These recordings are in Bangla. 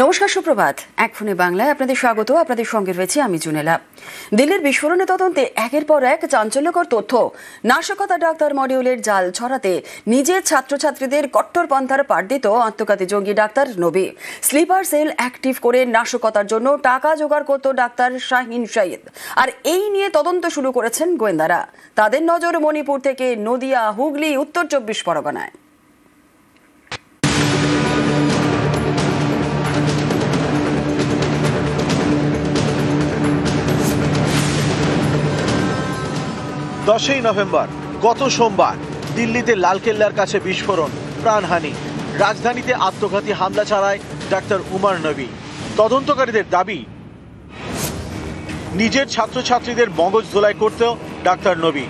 নমস্কার, সুপ্রভাত। এক ফোনে বাংলায় আপনাদের স্বাগত। আপনাদের সঙ্গে রয়েছে আমি জুনেলা। দিল্লির বিস্ফোরণের তদন্তে একের পর এক চাঞ্চল্যকর তথ্য। নাশকতা ডাক্তার মডিউলের জাল ছড়াতে নিজের ছাত্রছাত্রীদের কট্টরপন্থার পাঠ দিত আত্মঘাতী জঙ্গি ডাক্তার নবী। স্লিপার সেল অ্যাক্টিভ করে নাশকতার জন্য টাকা জোগাড় করত ডাক্তার শাহিন সঈদ। আর এই নিয়ে তদন্ত শুরু করেছেন গোয়েন্দারা। তাদের নজর মণিপুর থেকে নদিয়া, হুগলি, উত্তর 24 পরগনায়। দশই নভেম্বর গত সোমবার দিল্লিতে লালকেল্লার কাছে বিস্ফোরণ, প্রাণহানি। রাজধানীতে আত্মঘাতী হামলা চালায় ডাক্তার উমর নবী। তদন্তকারীদের দাবি, নিজের ছাত্রছাত্রীদের মগজ ধোলাই করত ডাক্তার নবী।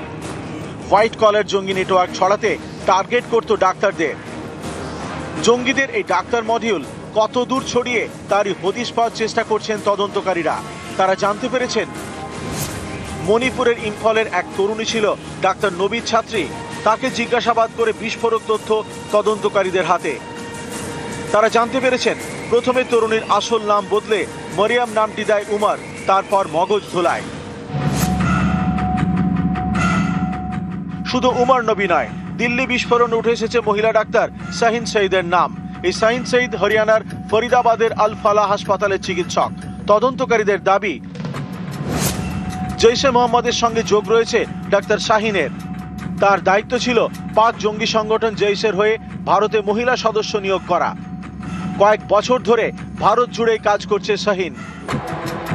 হোয়াইট কলার জঙ্গি নেটওয়ার্ক ছড়াতে টার্গেট করত ডাক্তারদের। জঙ্গিদের এই ডাক্তার মডিউল কত দূর ছড়িয়ে তারই হদিশ পাওয়ার চেষ্টা করছেন তদন্তকারীরা। তারা জানতে পেরেছেন মণিপুরের ইম্ফলের এক তরুণী ছিল ডাক্তার নবীর ছাত্রী। তাকে জিজ্ঞাসাবাদ করে বিস্ফোরক তথ্য তদন্তকারীদের হাতে। তারা জানতে পেরেছেন প্রথমে তরুণীর আসল নাম বদলে মরিয়াম নামটি দেয় উমর, তারপর মগজ ধোলায়। শুধু উমর নবী নয়, দিল্লি বিস্ফোরণে উঠে এসেছে মহিলা ডাক্তার শাহিন সঈদের নাম। এই শাহিন সঈদ হরিয়ানার ফরিদাবাদের আল ফালাহ হাসপাতালের চিকিৎসক। তদন্তকারীদের দাবি, জৈশে মোহাম্মদের সঙ্গে যোগ রয়েছে ডাক্তার শাহিনের। তার দায়িত্ব ছিল 5 জঙ্গি সংগঠন জৈশের হয়ে ভারতে মহিলা সদস্য নিয়োগ করা। কয়েক বছর ধরে ভারত জুড়ে কাজ করছে শাহিন।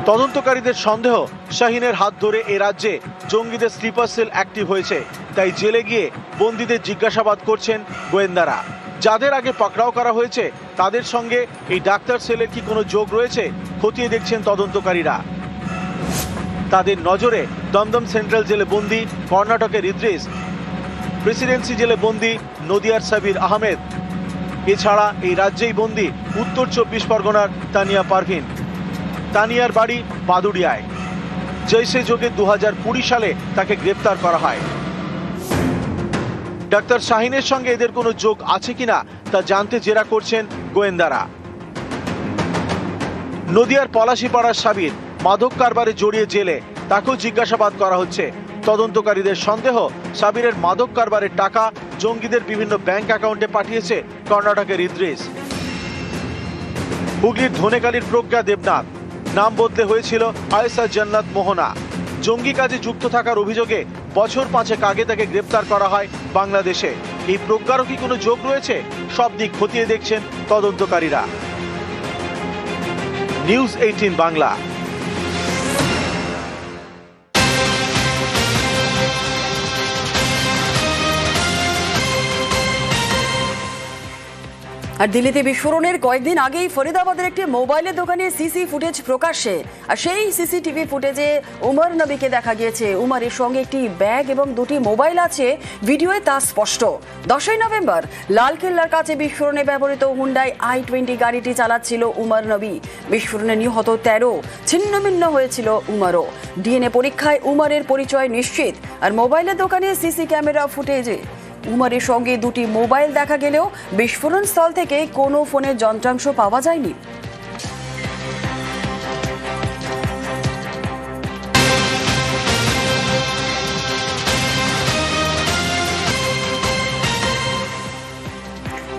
তদন্তকারীদের সন্দেহ, শাহিনের হাত ধরে এ রাজ্যে জঙ্গিদের স্লিপার সেল অ্যাক্টিভ হয়েছে। তাই জেলে গিয়ে বন্দীদের জিজ্ঞাসাবাদ করছেন গোয়েন্দারা। যাদের আগে পাকড়াও করা হয়েছে তাদের সঙ্গে এই ডাক্তার সেলের কি কোনো যোগ রয়েছে খতিয়ে দেখছেন তদন্তকারীরা। তাদের নজরে দমদম সেন্ট্রাল জেলে বন্দি কর্ণাটকের ইদ্রিস, প্রেসিডেন্সি জেলে বন্দি নদিয়ার সাবির আহমেদ। এছাড়া এই রাজ্যেই বন্দি উত্তর 24 পরগনার তানিয়া পারভিন। তানিয়ার বাড়ি বাদুড়িয়ায়। জৈশে যোগে 2020 সালে তাকে গ্রেপ্তার করা হয়। ডাক্তার শাহিনের সঙ্গে এদের কোনো যোগ আছে কিনা তা জানতে জেরা করছেন গোয়েন্দারা। নদিয়ার পলাশীপাড়ার সাবির মাদক কারবারে জড়িয়ে জেলে, তাকেও জিজ্ঞাসাবাদ করা হচ্ছে। তদন্তকারীদের সন্দেহ, সাবিরের মাদক কারবারের টাকা জঙ্গিদের বিভিন্ন ব্যাংক অ্যাকাউন্টে পাঠিয়েছে কর্ণাটকের ইদ্রিস। হুগলির ধনেকালির প্রজ্ঞা দেবনাথ, নাম বদলে হয়েছিল আয়েশা জান্নাত মোহনা। জঙ্গি কাজে যুক্ত থাকার অভিযোগে বছর 5 আগে তাকে গ্রেপ্তার করা হয় বাংলাদেশে। এই প্রজ্ঞারও কি কোনো যোগ রয়েছে? সব দিক খতিয়ে দেখছেন তদন্তকারীরা। নিউজ 18 বাংলা। আর দিল্লিতে বিস্ফোরণের কয়েকদিন আগেই ফরিদাবাদের একটি মোবাইলের দোকানে সিসি ফুটেজ প্রকাশ্যে। আর সেই সিসিটিভি ফুটেজে উমর নবীকে দেখা গিয়েছে। উমরের সঙ্গে একটি ব্যাগ এবং 2টি মোবাইল আছে। ভিডিওয়ে তা স্পষ্ট। 10ই নভেম্বর লালকেল্লার কাছে বিস্ফোরণে ব্যবহৃত হুন্ডাই i20 গাড়িটি চালাচ্ছিল উমর নবী। বিস্ফোরণে নিহত 13, ছিন্নভিন্ন হয়েছিল উমরও। ডিএনএ পরীক্ষায় উমরের পরিচয় নিশ্চিত। আর মোবাইলের দোকানে সিসি ক্যামেরা ফুটেজে উমরের সঙ্গে 2টি মোবাইল দেখা গেলেও বিস্ফোরণ স্থল থেকে কোনো ফোনের যন্ত্রাংশ পাওয়া যায়নি।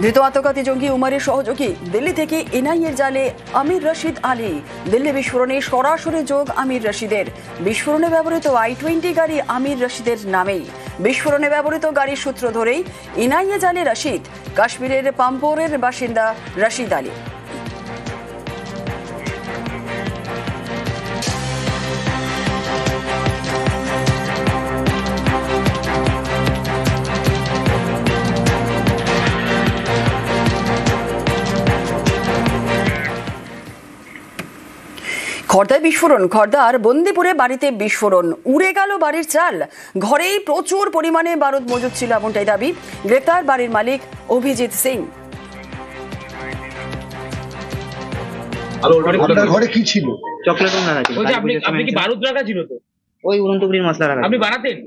ধৃত আত্মঘাতী জঙ্গি উমরের সহযোগী দিল্লি থেকে এনআইএর জালে আমির রশিদ আলী। দিল্লি বিস্ফোরণে সরাসরি যোগ আমির রশিদের। বিস্ফোরণে ব্যবহৃত i20 গাড়ি আমির রশিদের নামেই। বিস্ফোরণে ব্যবহৃত গাড়ির সূত্র ধরেই এনআইএ জালে রশিদ। কাশ্মীরের পাম্পোরের বাসিন্দা রশিদ আলী। খর্দায় বিস্ফোরণ। খর্দার বন্দিপুরে বাড়িতে বিস্ফোরণ, উড়ে গেল বাড়ির চাল। ঘরেই প্রচুর পরিমাণে বারুদ মজুদ ছিল, এমনটাই দাবি। গ্রেপ্তার বাড়ির মালিক অভিজিৎ সিং। ঘরে কি ছিল? চকলেট রাখা ছিল। আপনি কি বারুদ রাখা ছিল? তো ওই উড়নতুবড়ির মশলা রাখা। আপনি বানাতেন?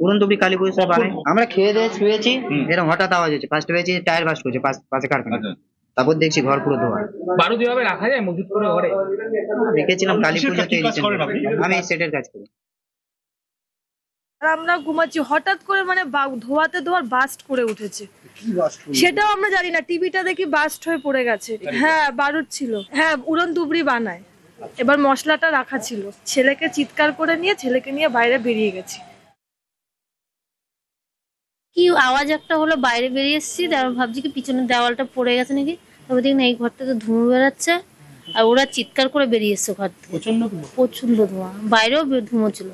উড়নতুবড়ি কালী পুজোর সময় বানাই। আমরা খেয়ে দিয়ে শুয়েছি, এরকম হঠাৎ আওয়াজ হচ্ছে। ফার্স্ট হয়েছে টায়ার বাস্ট করছে পাশে কারখানা। তারপর দেখছি ঘর পুরো ধোয়া। বারুদ এভাবে রাখা যায় মজুত করে ঘরে? রেখেছিলাম কালী কিসের পুজোতে কাজ করেন আপনি? আমি সেটের কাজ করি। আর আমরা ঘুমাচ্ছি, হঠাৎ করে মানে ধোয়াতে ধোয়ার বাস্ট করে উঠেছে। সেটাও আমরা জানি না, টিভিটা দেখি বাস্ট হয়ে পড়ে গেছে। হ্যাঁ বারুদ ছিল, হ্যাঁ উড়ন দুবরি বানায়। এবার মশলাটা রাখা ছিল, ছেলেকে চিৎকার করে নিয়ে ছেলেকে নিয়ে বাইরে বেরিয়ে গেছি। কি আওয়াজ একটা হলো, বাইরে বেরিয়ে এসেছি, তারপর ভাবছি কি পিছনের দেওয়ালটা পড়ে গেছে নাকি, তারপর দেখি না এই ঘর থেকে ধুঁয়ো বেড়াচ্ছে, আর ওরা চিৎকার করে বেরিয়ে এসছে ঘর থেকে। প্রচন্ড ধোঁয়া, বাইরেও ধুঁয়ো ছিল,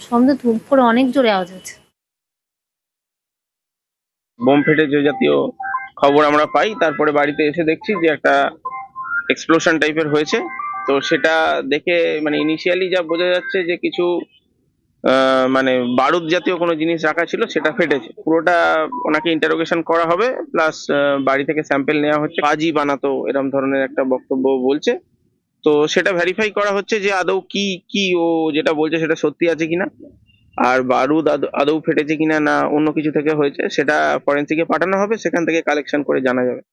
শব্দ ধূপ করে অনেক জোরে আওয়াজ হচ্ছে। বোম ফেটেছে জাতীয় খবর আমরা পাই, তারপরে বাড়িতে এসে দেখছি যে একটা এক্সপ্লোশন টাইপের হয়েছে। তো সেটা দেখে মানে ইনিশিয়ালি যা বোঝা যাচ্ছে যে কিছু মানে বারুদ জাতীয় কোনো জিনিস রাখা ছিল, সেটা ফেটেছে। পুরোটা ওনাকে ইন্টারোগেশন করা হবে, প্লাস বাড়ি থেকে স্যাম্পেল নেওয়া হচ্ছে। কাজই বানাতো এরকম ধরনের একটা বক্তব্য বলছে। তো সেটা ভেরিফাই করা হচ্ছে যে আদৌ কি ও যেটা বলছে সেটা সত্যি আছে কিনা, আর বারুদ আদৌ ফেটেছে কিনা না অন্য কিছু থেকে হয়েছে, সেটা ফরেন্সিকে পাঠানো হবে, সেখান থেকে কালেকশন করে জানা যাবে।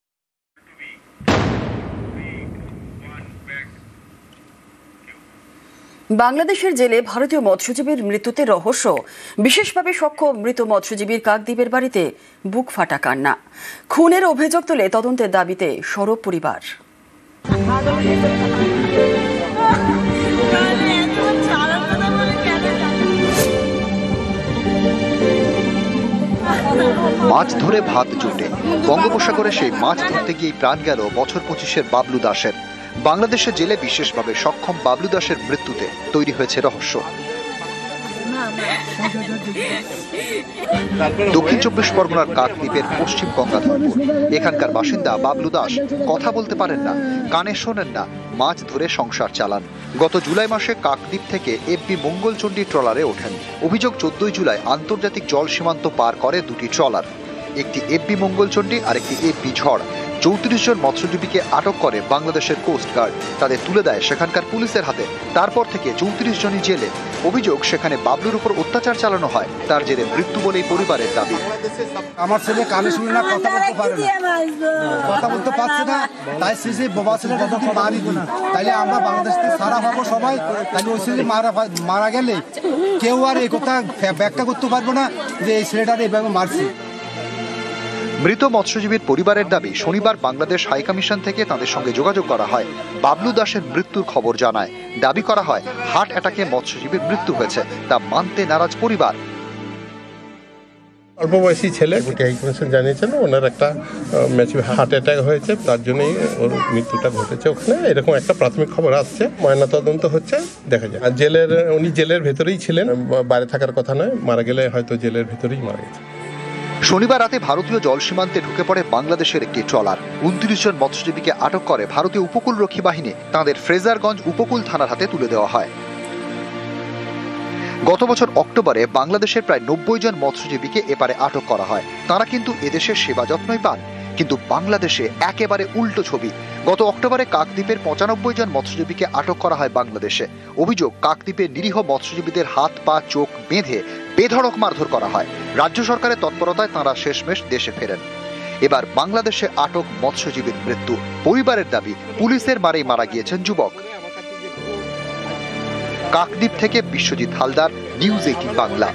বাংলাদেশের জেলে ভারতীয় মৎস্যজীবীর মৃত্যুতে রহস্য। বিশেষভাবে সক্ষম মৃত মৎস্যজীবীর কাকদ্বীপের বাড়িতে বুক ফাটা কান্না। খুনের অভিযোগ তুলে তদন্তের দাবিতে সরব পরিবার। মাছ ধরে ভাত জোটে, বঙ্গোপসাগরে সেই মাছ ধরতে গিয়ে প্রাণ গেল বছর 25-এর বাবলু দাসের। বাংলাদেশের জেলে বিশেষভাবে সক্ষম বাবলু দাসের মৃত্যুতে তৈরি হয়েছে রহস্য। দক্ষিণ 24 পরগনার কাকদ্বীপের পশ্চিম গঙ্গাধরপুর। এখানকার বাসিন্দা বাবলু দাস কথা বলতে পারেন না, কানে শোনেন না, মাছ ধরে সংসার চালান। গত জুলাই মাসে কাকদ্বীপ থেকে এফবি মঙ্গলচণ্ডী ট্রলারে ওঠেন। অভিযোগ 14 জুলাই আন্তর্জাতিক জল সীমান্ত পার করে দুটি ট্রলার, একটি এফবি মঙ্গলচণ্ডী আর একটি এফবি ঝড়। 34 জন মৎস্যজীবীকে আটক করে বাংলাদেশের কোস্টগার্ড, তাদের তুলে দেয় সেখানকার পুলিশের হাতে। তারপর থেকে 34 জনই জেলে। অভিযোগ সেখানে বাবলুর উপর অত্যাচার চালানো হয়, তার জেরে মৃত্যু বলেই পরিবারের দাবি। আমার ছেলে কানে শুনে না, কথা বলতে পারে না, কথা বলতে পারছে না, তাই সে বাবা ছেলে মারি দিই, তাইলে আমরা বাংলাদেশ থেকে সারা হবো সবাই। তাইলে ওই ছেলে মারা গেলে কেউ আর এই কথা ব্যাখ্যা করতে পারবো না যে এই ছেলেটার এইভাবে মারছি। মৃত মৎস্যজীবীর পরিবারের দাবি, শনিবার বাংলাদেশ হাইকমিশন থেকে তাদের সঙ্গে যোগাযোগ করা হয়, বাবলু দাসের মৃত্যুর খবর জানায়। দাবি করা হয় হার্ট অ্যাটাকে মৎস্যজীবীর মৃত্যু হয়েছে, তা মানতে নারাজ পরিবার। অল্প বয়সী ছেলে হাইকমিশন জানিয়েছেন ওনার একটা হার্ট অ্যাটাক হয়েছে, তার জন্যই ওর মৃত্যুটা ঘটেছে ওখানে, এরকম একটা প্রাথমিক খবর আসছে। ময়নাতদন্ত হচ্ছে, দেখা যায়। আর উনি জেলের ভেতরেই ছিলেন, বাইরে থাকার কথা নয়, মারা গেলে হয়তো জেলের ভেতরেই মারা গেছে। শনিবার রাতে ভারতীয় জল সীমান্তে ঢুকে পড়ে বাংলাদেশের একটি ট্রলার। 29 জন মৎস্যজীবীকে আটক করে ভারতীয় উপকূলরক্ষী বাহিনী, তাঁদের ফ্রেজারগঞ্জ উপকূল থানার হাতে তুলে দেওয়া হয়। গত বছর অক্টোবরে বাংলাদেশের প্রায় 90 জন মৎস্যজীবীকে এপারে আটক করা হয়। তারা কিন্তু এদেশের সেবা যত্নই পান, কিন্তু বাংলাদেশে একেবারে উল্টো ছবি। গত অক্টোবরে কাকদ্বীপের 95 জন মৎস্যজীবীকে আটক করা হয় বাংলাদেশে। অভিযোগ, কাকদ্বীপের নিরীহ মৎস্যজীবীদের হাত পা চোখ বেঁধে বেধড়ক মারধর করা হয়। রাজ্য সরকারের তৎপরতায় তাঁরা শেষমেশ দেশে ফেরেন। এবার বাংলাদেশে আটক মৎস্যজীবীর মৃত্যু। পরিবারের দাবি, পুলিশের মারেই মারা গিয়েছেন যুবক। কাকদ্বীপ থেকে বিশ্বজিৎ হালদার, নিউজ 18 বাংলা।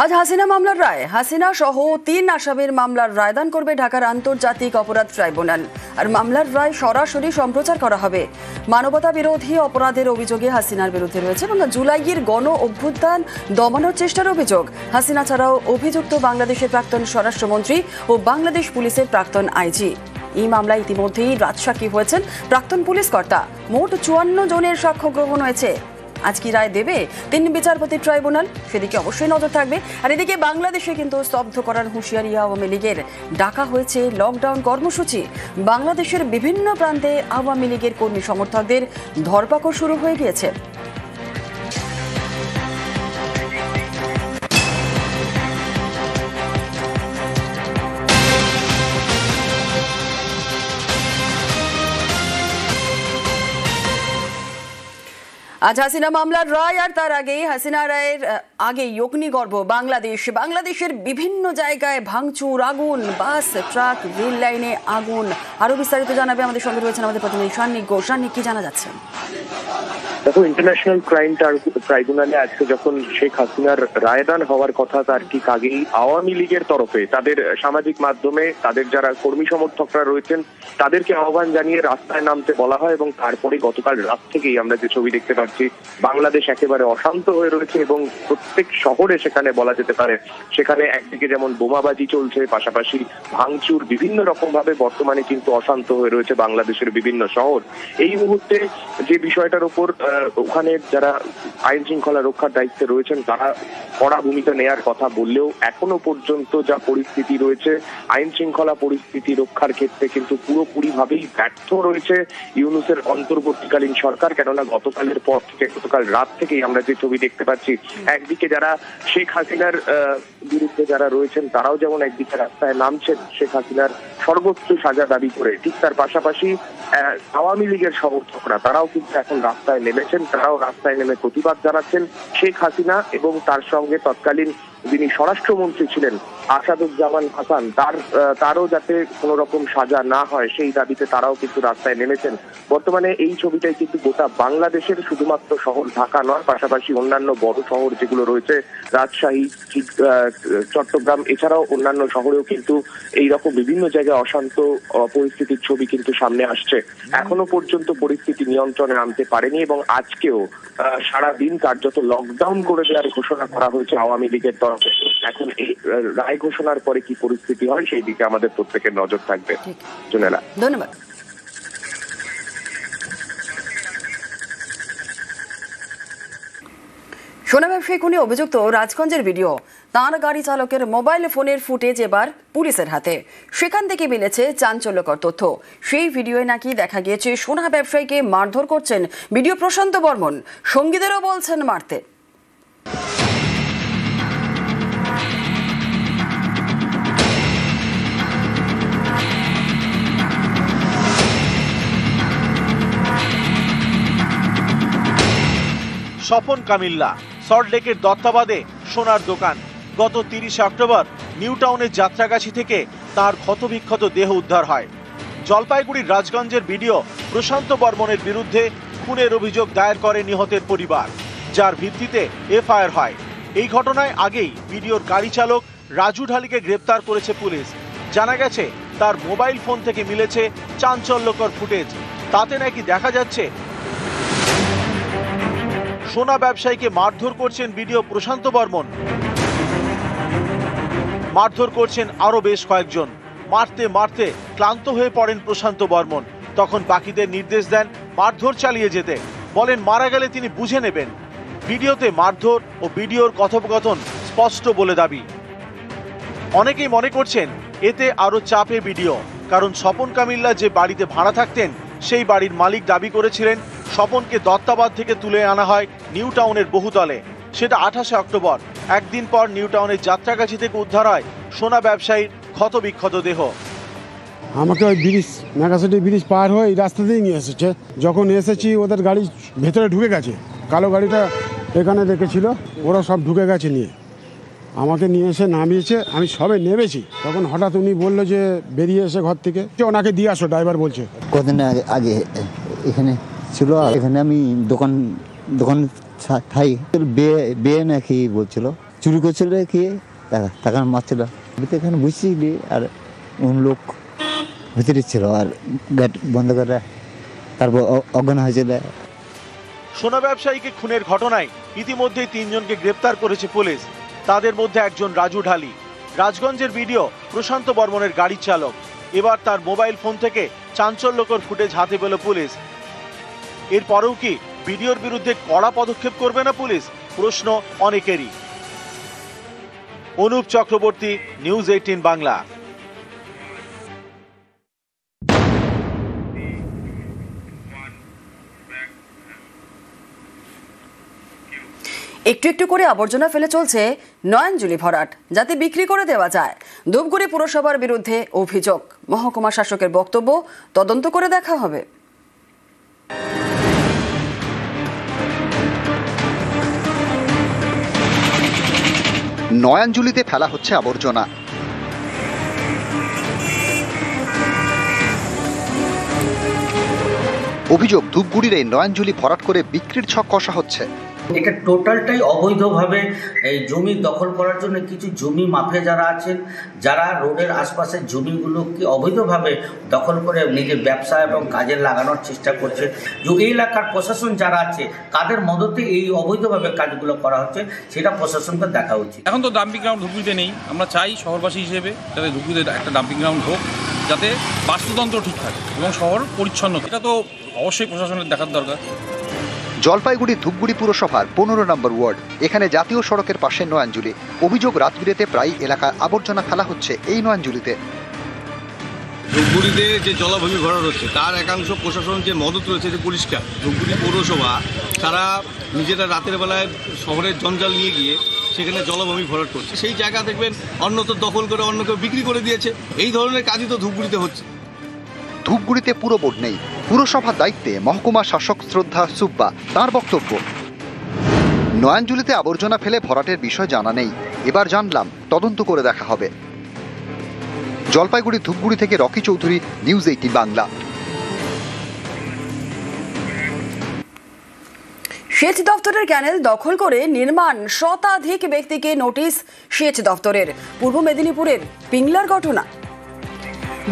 আজ হাসিনা মামলার রায়। হাসিনা সহ 3 আসামির মামলার রায়দান করবে ঢাকার আন্তর্জাতিক অপরাধ ট্রাইব্যুনাল। আর মামলার রায় সরাসরি সম্প্রচার করা হবে। মানবতা বিরোধী অপরাধের অভিযোগে হাসিনার বিরুদ্ধে রয়েছে এবং জুলাইয়ের গণ অভ্যুত্থান দমানোর চেষ্টার অভিযোগ। হাসিনা ছাড়াও অভিযুক্ত বাংলাদেশের প্রাক্তন স্বরাষ্ট্রমন্ত্রী ও বাংলাদেশ পুলিশের প্রাক্তন আইজি। এই মামলায় ইতিমধ্যেই রাজসাক্ষী হয়েছেন প্রাক্তন পুলিশ কর্তা। মোট 54 জনের সাক্ষ্য গ্রহণ হয়েছে। আজ কি রায় দেবে 3 বিচারপতি ট্রাইব্যুনাল, সেদিকে অবশ্যই নজর থাকবে। আর এদিকে বাংলাদেশে কিন্তু স্তব্ধ করার হুঁশিয়ারি আওয়ামী লীগের। ডাকা হয়েছে লকডাউন কর্মসূচি। বাংলাদেশের বিভিন্ন প্রান্তে আওয়ামী লীগের কর্মী সমর্থকদের ধরপাকড় শুরু হয়ে গিয়েছে। আজ হাসিনা মামলার রায় আর তার আগে হাসিনা রায়ের আগে অগ্নিগর্ভ বাংলাদেশের বিভিন্ন জায়গায় ভাঙচুর, আগুন, বাস, ট্রাক, রেল লাইনে আগুন। আরো বিস্তারিত জানাবে আমাদের সঙ্গে রয়েছেন আমাদের প্রতিনিধি শান্নিক ঘোষ। শান্নিক, কি জানা যাচ্ছে? দেখো, ইন্টারন্যাশনাল ক্রাইম ট্রাইব্যুনালে আজকে যখন শেখ হাসিনার রায়দান হওয়ার কথা তার ঠিক আগেই আওয়ামী লীগের তরফে তাদের সামাজিক মাধ্যমে তাদের যারা কর্মী সমর্থকরা রয়েছেন তাদেরকে আহ্বান জানিয়ে রাস্তায় নামতে বলা হয় এবং তারপরে গতকাল রাত থেকেই আমরা যে ছবি দেখতে পাচ্ছি, বাংলাদেশ একেবারে অশান্ত হয়ে রয়েছে এবং প্রত্যেক শহরে সেখানে বলা যেতে পারে সেখানে একদিকে যেমন বোমাবাজি চলছে, পাশাপাশি ভাঙচুর, বিভিন্ন রকম ভাবে বর্তমানে কিন্তু অশান্ত হয়ে রয়েছে বাংলাদেশের বিভিন্ন শহর। এই মুহূর্তে যে বিষয়টার উপর ওখানে যারা আইন শৃঙ্খলা রক্ষার দায়িত্বে রয়েছেন তারা কড়া ভূমিকা নেয়ার কথা বললেও এখনো পর্যন্ত যা পরিস্থিতি রয়েছে, আইন শৃঙ্খলা পরিস্থিতি রক্ষার ক্ষেত্রে কিন্তু পুরোপুরি ভাবেই ব্যর্থ রয়েছে ইউনূসের অন্তর্বর্তীকালীন সরকার। কেননা গতকালের পর থেকে, গতকাল রাত থেকেই আমরা যে ছবি দেখতে পাচ্ছি, একদিকে যারা শেখ হাসিনার বিরুদ্ধে যারা রয়েছেন তারাও যেমন একদিকে রাস্তায় নামছেন শেখ হাসিনার সর্বোচ্চ সাজা দাবি করে, ঠিক তার পাশাপাশি আওয়ামী লীগের সমর্থকরা তারাও কিন্তু এখন রাস্তায় নেমেছেন। তারাও রাস্তায় নেমে প্রতিবাদ জানাচ্ছেন শেখ হাসিনা এবং তার সঙ্গে তৎকালীন যিনি স্বরাষ্ট্রমন্ত্রী ছিলেন আসাদুজ্জামান হাসান তারও যাতে কোনো রকম সাজা না হয় সেই দাবিতে তারাও কিন্তু রাস্তায় নেমেছেন। বর্তমানে এই ছবিটাই কিন্তু গোটা বাংলাদেশের, শুধুমাত্র শহর ঢাকা নয়, পাশাপাশি অন্যান্য বড় শহর যেগুলো রয়েছে রাজশাহী, চট্টগ্রাম, এছাড়াও অন্যান্য শহরেও কিন্তু এইরকম বিভিন্ন জায়গায় অশান্ত পরিস্থিতির ছবি কিন্তু সামনে আসছে। এখনো পর্যন্ত পরিস্থিতি নিয়ন্ত্রণে আনতে পারেনি এবং আজকেও সারাদিন কার্যত লকডাউন করে দেওয়ার ঘোষণা করা হয়েছে আওয়ামী লীগের তরফে। এখন এই রায় ঘোষণার পরে কি পরিস্থিতি হয় সেই দিকে আমাদের প্রত্যেকের নজর থাকবে। জুনেলা, ধন্যবাদ। সোনা ব্যবসায়ী খুনে অভিযুক্ত রাজগঞ্জের ভিডিও, তাঁর গাড়ি চালকের মোবাইল ফোনের ফুটেজ এবার পুলিশের হাতে। সেখান থেকে মিলেছে চাঞ্চল্যকর তথ্য। সেই ভিডিওয়ে নাকি দেখা গিয়েছে সোনা ব্যবসায়ীকে মারধর করছেন ভিডিও প্রশান্ত বর্মন, সঙ্গীদেরও বলছেন মারতে। স্বপন কামিল্লা, সল্টলেকের দত্তাবাদে সোনার দোকান। গত 30 অক্টোবর নিউ টাউনের যাত্রাগাছি থেকে তার ক্ষতবিক্ষত দেহ উদ্ধার হয়। জলপাইগুড়ির রাজগঞ্জের ভিডিও প্রশান্ত বর্মনের বিরুদ্ধে খুনের অভিযোগ দায়ের করে নিহতের পরিবার, যার ভিত্তিতে এফআইআর হয়। এই ঘটনায় আগেই ভিডিওর গাড়ি চালক রাজু ঢালিকে গ্রেপ্তার করেছে পুলিশ। জানা গেছে তার মোবাইল ফোন থেকে মিলেছে চাঞ্চল্যকর ফুটেজ। তাতে নাকি দেখা যাচ্ছে সোনা ব্যবসায়ীকে মারধর করছেন ভিডিও প্রশান্ত বর্মন, মারধর করছেন আরো বেশ কয়েকজন। মারতে মারতে ক্লান্ত হয়ে পড়েন প্রশান্ত বর্মন। তখন বাকিদের নির্দেশ দেন মারধর চালিয়ে যেতে, বলেন মারা গেলে তিনি বুঝে নেবেন। ভিডিওতে মারধর ও ভিডিওর কথোপকথন স্পষ্ট বলে দাবি। অনেকেই মনে করছেন এতে আরো চাপে ভিডিও, কারণ স্বপন কামিল্লা যে বাড়িতে ভাড়া থাকতেন সেই বাড়ির মালিক দাবি করেছিলেন স্বপনকে দত্তাবাদ থেকে তুলে আনা হয় নিউ টাউনের বহুতলে। সেটা 28 অক্টোবর। একদিন পর নিউ টাউনের যাত্রাগাছি থেকে উদ্ধার হয় সোনা ব্যবসায়ীর ক্ষতবিক্ষত দেহ। আমাকে ওই ব্রিজ, মেগাসিটি ব্রিজ পার হয়ে এই রাস্তা দিয়ে নিয়ে এসেছে। যখন এসেছি ওদের গাড়ি ভেতরে ঢুকে গেছে, কালো গাড়িটা এখানে রেখেছিল, ওরা সব ঢুকে গেছে নিয়ে। আমাকে নিয়ে এসে নামিয়েছে, আমি সবে নেমেছি, তখন হঠাৎ উনি বললো যে বেরিয়ে এসে ঘর থেকে ওনাকে দিয়ে আসো, ড্রাইভার বলছে। কদিন আগে এখানে ছিল, এখানে আমি দোকান খাই, বিয়ে নাকি বলছিল, চুরি করছিল কি টাকা মারছিল। এখানে বুঝছি আর লোক ভিতরে ছিল আর গেট বন্ধ করে তারপর অজ্ঞান হয়েছিল। সোনা ব্যবসায়ীকে খুনের ঘটনায় ইতিমধ্যেই 3 জনকে গ্রেপ্তার করেছে পুলিশ। তাদের মধ্যে একজন রাজু ঢালি, রাজগঞ্জের ভিডিও প্রশান্ত বর্মনের গাড়ির চালক। এবার তার মোবাইল ফোন থেকে চাঞ্চল্যকর ফুটেজ হাতে পেল পুলিশ। এরপরেও কি ভিডিওর বিরুদ্ধে কড়া পদক্ষেপ করবে না পুলিশ? প্রশ্ন অনেকেরই। অনুপ চক্রবর্তী, নিউজ 18 বাংলা। একটু একটু করে আবর্জনা ফেলে চলছে নয়নজুলি ভরাট, যাতে বিক্রি করে দেওয়া যায়। ধূপগুড়ি পুরসভার বিরুদ্ধে অভিযোগ। মহকুমা শাসকের বক্তব্য, তদন্ত করে দেখা হবে। নয়াঞ্জলিতে ফেলা হচ্ছে আবর্জনা। অভিযোগ, ধূপগুড়ির এই নয়াঞ্জলি ভরাট করে বিক্রির ছক কষা হচ্ছে। এটা টোটালটাই অবৈধভাবে এই জমি দখল করার জন্য কিছু জমি মাফিয়া যারা আছেন, যারা রোডের আশপাশের জমিগুলোকে অবৈধভাবে দখল করে নিজের ব্যবসা এবং কাজে লাগানোর চেষ্টা করছে। এই এলাকার প্রশাসন যারা আছে কাদের মদতে এই অবৈধভাবে কাজগুলো করা হচ্ছে সেটা প্রশাসনকে দেখা উচিত। এখন তো ডাম্পিং গ্রাউন্ড ধূপগুড়িতে নেই, আমরা চাই শহরবাসী হিসেবে যাতে ধূপগুড়িতে একটা ডাম্পিং গ্রাউন্ড হোক, যাতে বাস্তুতন্ত্র ঠিক থাকে এবং শহর পরিচ্ছন্ন। এটা তো অবশ্যই প্রশাসনের দেখার দরকার। জলপাইগুড়ি ধূপগুড়ি পুরসভার 15 নম্বর ওয়ার্ড, এখানে জাতীয় সড়কের পাশে নয়াঞ্জলি। অভিযোগ, রাতবিরেতে প্রায় এলাকায় আবর্জনা ফেলা হচ্ছে এই নয়াঞ্জলিতে। ধূপগুড়িতে যে জলাভূমি ভরাট হচ্ছে তার একাংশ প্রশাসন যে মদত রয়েছে যে পরিষ্কার, ধূপগুড়ি পৌরসভা তারা নিজেরা রাতের বেলায় শহরের জঞ্জাল নিয়ে গিয়ে সেখানে জলাভূমি ভরাট করছে। সেই জায়গা দেখবেন অন্যত্র দখল করে অন্য কেউ বিক্রি করে দিয়েছে। এই ধরনের কাজই তো ধূপগুড়িতে হচ্ছে। ধূপগুড়িতে পুরো বোর্ড নেই, পুরসভার দায়িত্বে মহকুমা শাসক শ্রদ্ধা সুব্বা। তার বক্তব্য, নয়াঞ্জলিতে আবর্জনা ফেলে ভরাটের বিষয় জানা নেই, এবার জানলাম, তদন্ত করে দেখা হবে। জলপাইগুড়ি ধূপগুড়ি থেকে রকি চৌধুরী, নিউজ 18 বাংলা। সেচ দপ্তরের ক্যানেল দখল করে নির্মাণ, শতাধিক ব্যক্তিকে নোটিশ সেচ দপ্তরের। পূর্ব মেদিনীপুরের পিংলার ঘটনা।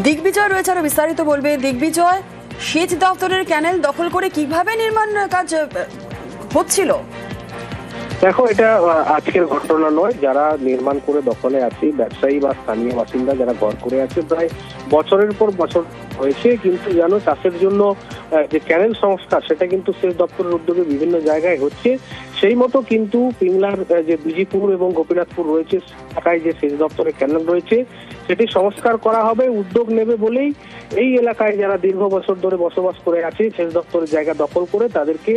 দিগ্বিজয় রয়েছে, আরো বিস্তারিত বলবে। দিগ্বিজয়, সেচ দপ্তরের ক্যানেল দখল করে কিভাবে নির্মাণ কাজ হচ্ছিল? দেখো, এটা আজকের ঘটনা নয়। যারা নির্মাণ করে দখলে আছে, ব্যবসায়ী বা স্থানীয় বাসিন্দা যারা ঘর করে আছে, প্রায় বছরের পর বছর হয়েছে। কিন্তু জানো, চাষের জন্য যে ক্যানেল সংস্কার সেটা কিন্তু সেচ দপ্তরের উদ্যোগে বিভিন্ন জায়গায় হচ্ছে। সেই মতো কিন্তু পিংলার যে বিজিপুর এবং গোপীনাথপুর রয়েছে এলাকায় যে সেচ দপ্তরের ক্যানেল রয়েছে সেটি সংস্কার করা হবে, উদ্যোগ নেবে বলেই এই এলাকায় যারা দীর্ঘ বছর ধরে বসবাস করে আছে সেচ দপ্তরের জায়গা দখল করে তাদেরকে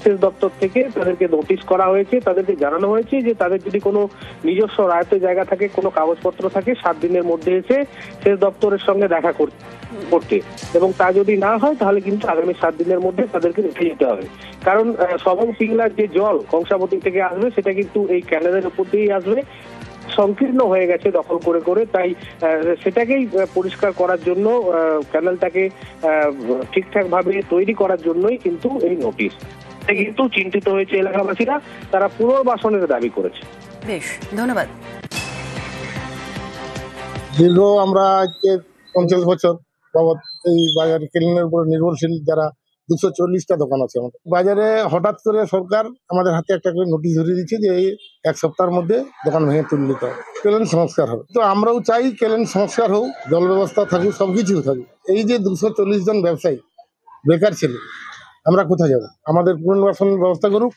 সেচ দপ্তর থেকে তাদেরকে নোটিশ করা হয়েছে। তাদেরকে জানানো হয়েছে যে তাদের যদি কোনো নিজস্ব রায়ত জায়গা থাকে, কোনো কাগজপত্র থাকে, 7 দিনের মধ্যে এসে সেচ দপ্তরের সঙ্গে দেখা করতে, এবং তা যদি না হয় তাহলে কিন্তু আগামী 7 দিনের মধ্যে তাদেরকে রেখে যেতে হবে। কারণ সবং পিংলার যে জল কংসাবতী থেকে আসবে সেটা কিন্তু এই ক্যানেলের উপর দিয়েই আসবে, সংকীর্ণ হয়ে গেছে দখল করে করে। তাই সেটাকেই পরিষ্কার করার জন্য, ক্যানেলটাকে ঠিকঠাক ভাবে তৈরি করার জন্যই কিন্তু এই নোটিশ। কিন্তু চিন্তিত হয়েছে এলাকাবাসীরা, তারা পুনর্বাসনের দাবি করেছে। বেশ, ধন্যবাদ। দীর্ঘ আমরা আজকে 50 বছর বাবদ এই বাজার ক্যানেলের উপর নির্ভরশীল, যারা 240টা দোকান আছে আমাদের বাজারে। হঠাৎ করে সরকার আমাদের হাতে একটা করে নোটিশ ধরিয়ে দিচ্ছে যে এই 1 সপ্তাহের মধ্যে দোকান ভেঙে তুলে নিতে হবে, ক্যানেল সংস্কার হবে। তো আমরাও চাই ক্যানেল সংস্কার হোক, জল ব্যবস্থা থাকুক, সবকিছু থাকুক। এই যে 240 জন ব্যবসায়ী বেকার ছিল, আমরা কোথায় যাব? আমাদের পুনর্বাসনের ব্যবস্থা করুক,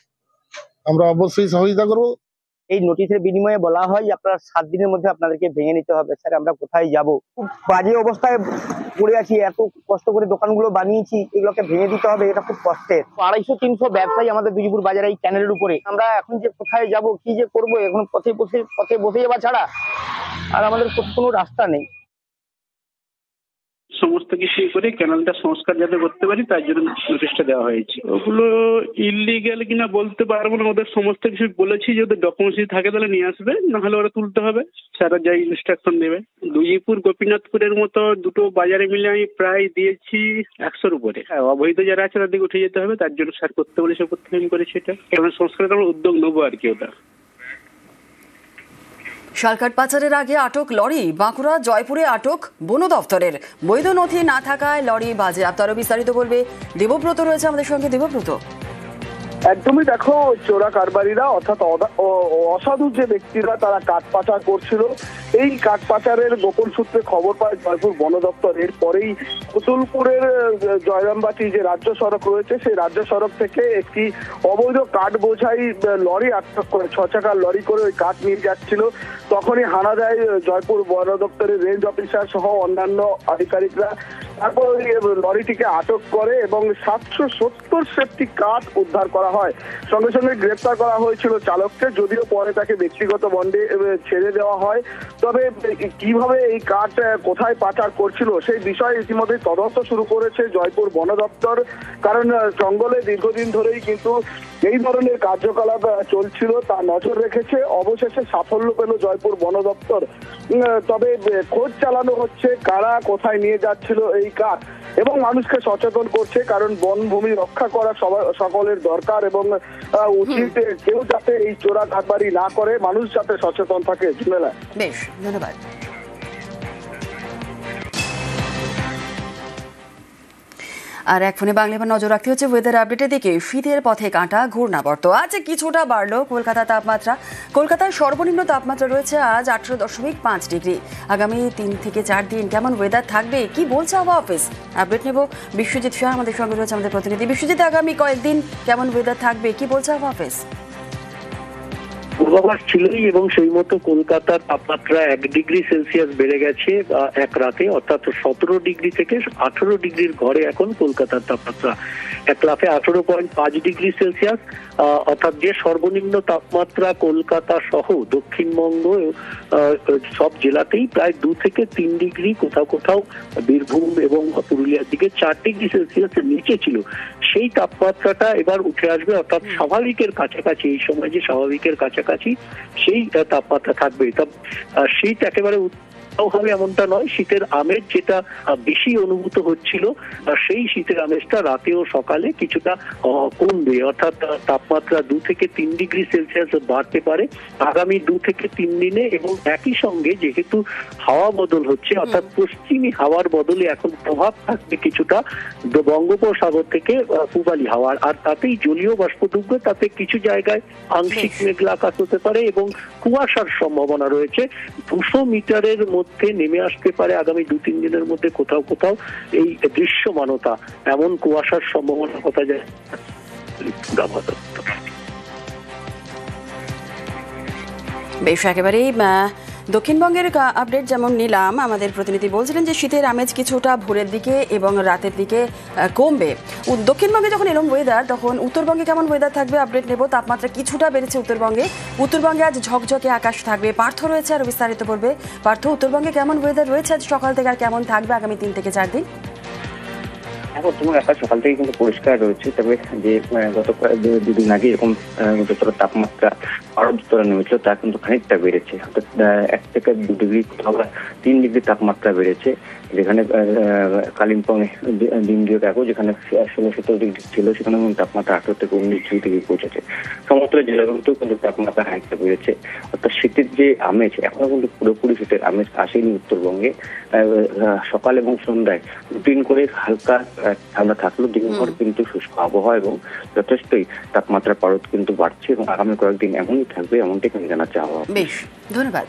আমরা অবশ্যই সহযোগিতা করব। এই নোটিশের বিনিময়ে বলা হয় যে আপনারা 7 দিনের মধ্যে আপনাদেরকে ভেঙে নিতে হবে। স্যার, আমরা কোথায় যাব? খুব বাজে অবস্থায় পড়ে আছি, এত কষ্ট করে দোকানগুলো বানিয়েছি, এগুলোকে ভেঙে দিতে হবে, এটা খুব কষ্টের। 250-300 ব্যবসায়ী আমাদের বিজিপুর বাজারে এই ক্যানেলের উপরে। আমরা এখন যে কোথায় যাব, কি যে করব, এখন পথে বসে যাওয়া ছাড়া আর আমাদের কোনো রাস্তা নেই। সমস্ত কিছু করে ক্যানেলটা সংস্কার যাতে করতে পারি তার জন্য নোটিশটা দেওয়া হয়েছে। ওগুলো ইলিগাল কিনা বলতে পারবো না, ওদের সমস্ত কিছু বলেছি যে ওদের ডকুমেন্টস থাকে তাহলে নিয়ে আসবে, না হলে ওরা তুলতে হবে, স্যার যাই ইনস্ট্রাকশন দেবে। বিজিপুর গোপীনাথপুরের মতো দুটো বাজারে মিলে আমি প্রায় দিয়েছি 100-র উপরে। হ্যাঁ, অবৈধ যারা আছে তাদেরকে উঠে যেতে হবে, তার জন্য স্যার করতে বলেছে, করতে আমি করেছি। এটা ক্যানেল সংস্কারের আমরা উদ্যোগ নেবো আর কি। ওটা শালকাট পাচারের আগে আটক লরি, বাঁকুড়া জয়পুরে আটক বন দপ্তরের। বৈধ নথি না থাকায় লরি বাজেয়াপ্ত। আরো বিস্তারিত বলবে দেবব্রত রয়েছে আমাদের সঙ্গে। দেবব্রত, একদমই। দেখো, চোরা কারবারিরা অর্থাৎ অসাধু যে ব্যক্তিরা তারা কাঠ পাচার করছিল, এই কাঠ পাচারের গোপন সূত্রে খবর পায় জয়পুর বন দপ্তর। এরপরেই পুতুলপুরের জয়রামবাটি যে রাজ্য সড়ক রয়েছে সেই রাজ্য সড়ক থেকে একটি অবৈধ কাঠ বোঝাই লরি আটক করে, 6 চাকার লরি করে ওই কাঠ নিয়ে যাচ্ছিল। তখনই হানা দেয় জয়পুর বন দপ্তরের রেঞ্জ অফিসার সহ অন্যান্য আধিকারিকরা। তারপর ওই লরিটিকে আটক করে এবং 770 সেফটি কাঠ উদ্ধার করা করা হয়। সঙ্গে সঙ্গে গ্রেপ্তার করা হয়েছিল চালককে, যদিও পরে তাকে ব্যক্তিগত বন্ডে ছেড়ে দেওয়া হয়। তবে কিভাবে এই কাঠ কোথায় পাচার করছিল সেই বিষয়ে ইতিমধ্যে তদন্ত শুরু করেছে জয়পুর বন দপ্তর। কারণ জঙ্গলে দীর্ঘদিন ধরেই কিন্তু এই ধরনের কার্যকলাপ চলছিল, তা নজর রেখেছে। অবশেষে সাফল্য পেল জয়পুর বন দপ্তর। তবে খোঁজ চালানো হচ্ছে কারা কোথায় নিয়ে যাচ্ছিল এই কাঠ, এবং মানুষকে সচেতন করছে। কারণ বনভূমি রক্ষা করা সকলের দরকার, এবং উচিত কেউ যাতে এই চোরা কারবারি না করে, মানুষ যাতে সচেতন থাকে। বেশ, ধন্যবাদ। আর এক ফোনে বাংলা নজর রাখতে হচ্ছে ওয়েদার আপডেটের দিকে। শীতের পথে কাঁটা ঘূর্ণাবর্ত। আজ কিছুটা বাড়লো কলকাতা তাপমাত্রা। কলকাতার সর্বনিম্ন তাপমাত্রা রয়েছে আজ 18.5 ডিগ্রি। আগামী 3 থেকে 4 দিন কেমন ওয়েদার থাকবে, কি বলছে আবহাওয়া অফিস? আপডেট নেব। বিশ্বজিৎ শাহ আমাদের সঙ্গে রয়েছে, আমাদের প্রতিনিধি। বিশ্বজিৎ, আগামী কয়েকদিন কেমন ওয়েদার থাকবে, কি বলছে আবহাওয়া অফিস? পূর্বাভাস ছিলই, এবং সেই মতো কলকাতার তাপমাত্রা 1 ডিগ্রি সেলসিয়াস বেড়ে গেছে এক রাতে, অর্থাৎ 17 ডিগ্রি থেকে 18 ডিগ্রির ঘরে এখন কলকাতার তাপমাত্রা। এক লাফে 18.5 ডিগ্রি সেলসিয়াস, অর্থাৎ যে সর্বনিম্ন তাপমাত্রা কলকাতা সহ দক্ষিণবঙ্গ সব জেলাতেই প্রায় 2 থেকে 3 ডিগ্রি, কোথাও কোথাও বীরভূম এবং পুরুলিয়ার দিকে 4 ডিগ্রি সেলসিয়াসের নিচে ছিল। সেই তাপমাত্রাটা এবার উঠে আসবে, অর্থাৎ স্বাভাবিকের কাছাকাছি। এই সময় যে স্বাভাবিকের কাছাকাছি সেই তাপমাত্রা থাকবে। শীত একেবারে হবে এমনটা নয়। শীতের আমেজ যেটা বেশি অনুভূত হচ্ছিল, সেই শীতের আমেজটা রাতে ও সকালে কিছুটা কমবে, অর্থাৎ তাপমাত্রা 2 থেকে 3 ডিগ্রি সেলসিয়াস বাড়তে পারে আগামী 2 থেকে 3 দিনে। এবং একই সঙ্গে যেহেতু হাওয়া বদল হচ্ছে, অর্থাৎ পশ্চিমী হাওয়ার বদলে এখন প্রভাব থাকবে কিছুটা বঙ্গোপসাগর থেকে পূবালি হাওয়ার, আর তাতেই জলীয় বাষ্প ঢুকবে। তাতে কিছু জায়গায় আংশিক মেঘলা আকাশ হতে পারে এবং কুয়াশার সম্ভাবনা রয়েছে। 200 মিটারের মধ্যে নেমে আসতে পারে আগামী 2-3 দিনের মধ্যে কোথাও কোথাও এই দৃশ্যমানতা, এমন কুয়াশার সম্ভাবনার কথা যায়। বেশ, একেবারেই দক্ষিণবঙ্গের আপডেট যেমন নিলাম, আমাদের প্রতিনিধি বলছিলেন যে শীতের আমেজ কিছুটা ভোরের দিকে এবং রাতের দিকে কমবে। দক্ষিণবঙ্গে যখন এরকম ওয়েদার, তখন উত্তরবঙ্গে কেমন ওয়েদার থাকবে আপডেট নেব। তাপমাত্রা কিছুটা বেড়েছে উত্তরবঙ্গে আজ ঝকঝকে আকাশ থাকবে। পার্থ রয়েছে, আরো বিস্তারিত করবে। পার্থ, উত্তরবঙ্গে কেমন ওয়েদার রয়েছে আজ সকাল থেকে, আর কেমন থাকবে আগামী 3 থেকে 4 দিন? এখন তোমার আকাশ সকাল থেকে কিন্তু পরিষ্কার রয়েছে, তবে যে গত 2 দিন আগে এরকম যতটা তাপমাত্রা আরো স্তরে নেমেছিল তা কিন্তু খানিকটা বেড়েছে, অর্থাৎ 1 থেকে 2 ডিগ্রি, 3 ডিগ্রি তাপমাত্রা বেড়েছে। যেখানে কালিম্পং দিন দুয়েক আগেও যেখানে 16-17 ডিগ্রি ছিল, সেখানে তাপমাত্রা 18 থেকে 19 ডিগ্রি পৌঁছেছে। সমস্ত জেলাগুলোতেও কিন্তু তাপমাত্রা খানিকটা বেড়েছে, অর্থাৎ শীতের যে আমেজ এখনো কিন্তু পুরোপুরি শীতের আমেজ আসেনি উত্তরবঙ্গে। সকাল এবং সন্ধ্যায় রুটিন করে হালকা ঠান্ডা থাকলেও দিনভর কিন্তু শুষ্ক আবহাওয়া এবং যথেষ্টই তাপমাত্রার পারদ কিন্তু বাড়ছে, এবং আগামী কয়েকদিন এমনই থাকবে, এমনটাই কিন্তু জানাচ্ছে আবহাওয়া। বেশ, ধন্যবাদ।